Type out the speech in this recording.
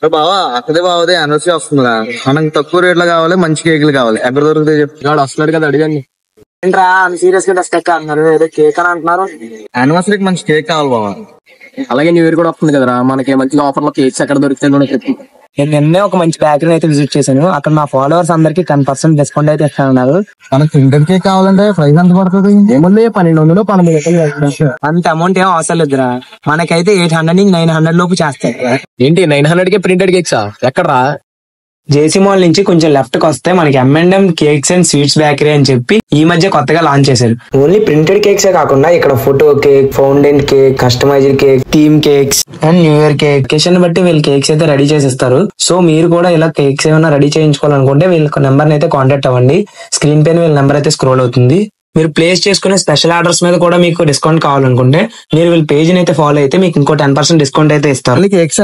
బావా అక్కడే బావదే యానివర్సరీ వస్తుందిరా, మనకి తక్కువ రేట్లో కావాలి, మంచి కేకులు కావాలి. ఎక్కడ దొరుకుతాయి చెప్పు? వాడు వస్తున్నాడు కదా, అడిగండి. ఏంట్రా సీరియస్ గా డస్ట్ అంటున్నారు, ఏదో కేక్ అని అంటున్నారు. యానివర్సరీకి మంచి కేక్ కావాలి బావా. అలాగే న్యూ ఇయర్ కూడా వస్తుంది కదరా, మనకి మంచిగా ఆఫర్ లో కేక్స్ ఎక్కడ దొరుకుతాయి చెప్పు. నేను నిన్నే ఒక మంచి బేకరీ అయితే విజిట్ చేశాను. అక్కడ నా ఫాలోవర్స్ అందరికి 10% డిస్కౌంట్ అయితే ఇస్తాను. మనకి ప్రింటెడ్ కేక్ కావాలంటే ప్రైస్ ఎంత పడుతుంది? ఏముంది 1200 1200. అంత అమౌంట్ ఏం అవసరం లేదురా, మనకైతే 800 నుంచి 900 లోపు చేస్తాయి. ఏంటి 900 కి ప్రింటెడ్ కేక్సా? ఎక్కడరా? జేసీ మాల్ నుంచి కొంచెం లెఫ్ట్ కి వస్తే మనకి M&M cakes and sweets bakery అని చెప్పి ఈ మధ్య కొత్తగా లాంచ్ చేశారు. ఓన్లీ ప్రింటెడ్ కేక్సే కాకుండా ఇక్కడ photo cake, fountain cake, customized cake, theme cakes and new year cake. Occasion బట్టి వీళ్ళు కేక్స్ అయితే రెడీ చేసిస్తారు. సో మీరు కూడా ఇలా కేక్స్ ఏమైనా రెడీ చేయించుకోవాలనుకుంటే వీళ్ళ నెంబర్ అయితే కాంటాక్ట్ అవ్వండి. స్క్రీన్ పైన వీళ్ళ నెంబర్ అయితే స్క్రోల్ అవుతుంది. మీరు ప్లేస్ చేసుకునే స్పెషల్ ఆర్డర్స్ మీద కూడా మీకు డిస్కౌంట్ కావాలనుకుంటే మీరు వీళ్ళ పేజ్ అయితే ఫాలో అయితే మీకు ఇంకో 10% డిస్కౌంట్ అయితే ఇస్తారు. కేక్స్